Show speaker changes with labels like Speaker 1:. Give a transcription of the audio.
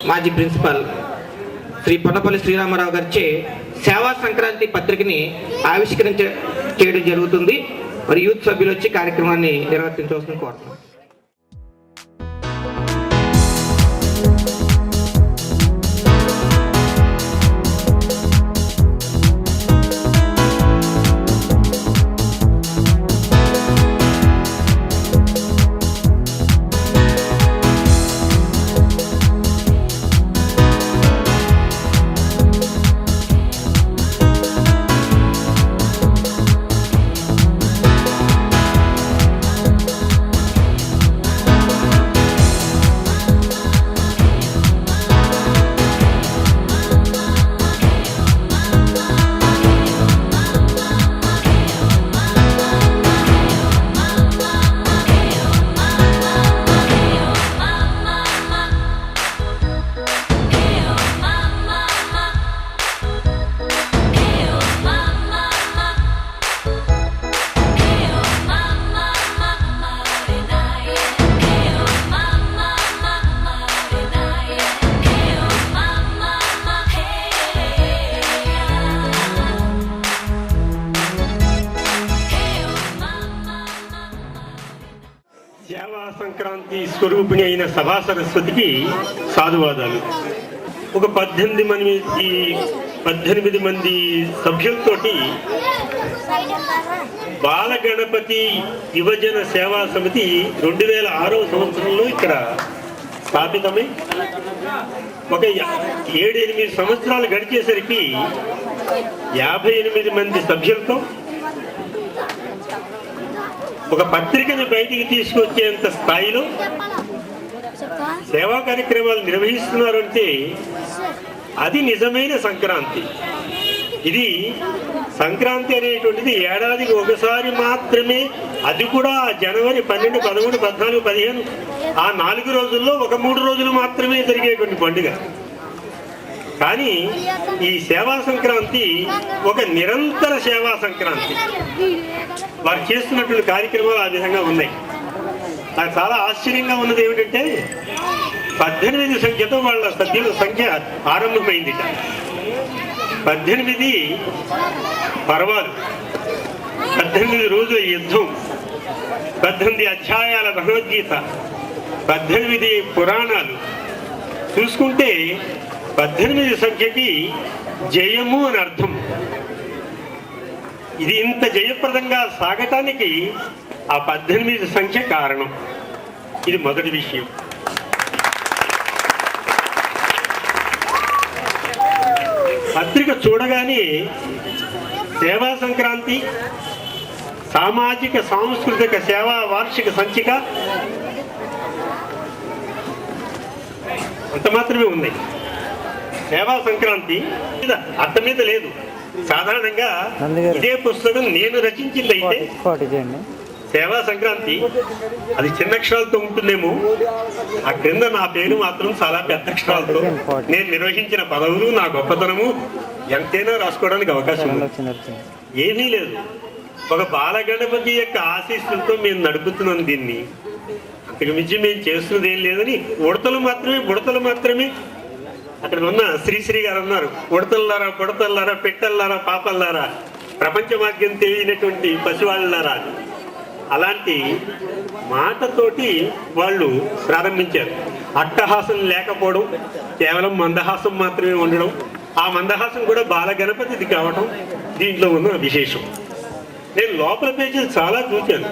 Speaker 1: మాజీ ప్రిన్సిపల్ శ్రీ పొన్నపల్లి శ్రీరామారావు గారిచే సేవా సంక్రాంతి పత్రికని చేయడం జరుగుతుంది. మరి యూత్ సభ్యులు వచ్చి కార్యక్రమాన్ని నిర్వర్తించవలసిన కోరుతున్నాం.
Speaker 2: సేవా సంక్రాంతి స్వరూపిణి అయిన సభా సరస్వతికి సాధువాదాలు. ఒక 18 మంది సభ్యులతోటి బాలగణపతి యువజన సేవా సమితి 2006వ సంవత్సరంలో ఇక్కడ స్థాపితమై ఒక 7-8 సంవత్సరాలు గడిచేసరికి 58 మంది సభ్యులతో ఒక పత్రికను బయటికి తీసుకొచ్చేంత స్థాయిలో సేవా కార్యక్రమాలు నిర్వహిస్తున్నారు అంటే అది నిజమైన సంక్రాంతి. ఇది సంక్రాంతి అనేటువంటిది ఏడాదికి ఒకసారి మాత్రమే, అది కూడా జనవరి 12, 13, 14, 15 ఆ 4 రోజుల్లో ఒక 3 రోజులు మాత్రమే జరిగేటువంటి పండుగ. కానీ ఈ సేవా సంక్రాంతి ఒక నిరంతర సేవా సంక్రాంతి. వారు చేస్తున్నటువంటి కార్యక్రమాలు ఆ విధంగా ఉన్నాయి. నాకు చాలా ఆశ్చర్యంగా ఉన్నది ఏమిటంటే 18 సంఖ్యతో వాళ్ళ సభ్యుల సంఖ్య ఆరంభమైందిట. 18 పర్వాలు, 18 రోజుల యుద్ధం, 18 అధ్యాయాల భగవద్గీత, 18 పురాణాలు చూసుకుంటే 18 సంఖ్యకి జయము అని అర్థం. ఇది ఇంత జయప్రదంగా సాగటానికి ఆ 18 సంఖ్య కారణం. ఇది మొదటి విషయం. పత్రిక చూడగానే సేవా సంక్రాంతి సామాజిక సాంస్కృతిక సేవా వార్షిక సంచిక అంత మాత్రమే ఉన్నాయి. సేవా సంక్రాంతి అర్థం మీద లేదు. సాధారణంగా ఇదే పుస్తకం నేను రచించింది అయితే సేవా సంక్రాంతి అది చిన్న అక్షరాలతో ఉంటుందేమో, ఆ క్రింద నా పేరు మాత్రం చాలా పెద్ద అక్షరాలతో, నేను నిర్వహించిన పదవులు, నా గొప్పతనము ఎంతైనా రాసుకోవడానికి అవకాశం ఉంది. ఏమీ లేదు, ఒక బాలగణపతి యొక్క ఆశీస్సులతో మేము నడుపుతున్నాం దీన్ని. అంతకు మించి మేము చేస్తున్నది ఏం లేదని బుడతలు మాత్రమే. అక్కడ ఉన్న శ్రీశ్రీ గారు అన్నారు, ఉడతల్లారా, పొడతల్లారా, పెట్టల్లారా, పాపల్లారా, ప్రపంచ మార్గం తెలియనటువంటి పసివాళ్ళలారా. అలాంటి మాటతోటి వాళ్ళు ప్రారంభించారు. అట్టహాసం లేకపోవడం, కేవలం మందహాసం మాత్రమే ఉండడం, ఆ మందహాసం కూడా బాలగణపతిది కావడం దీంట్లో ఉన్న విశేషం. నేను లోపల పేజీలు చాలా చూశాను.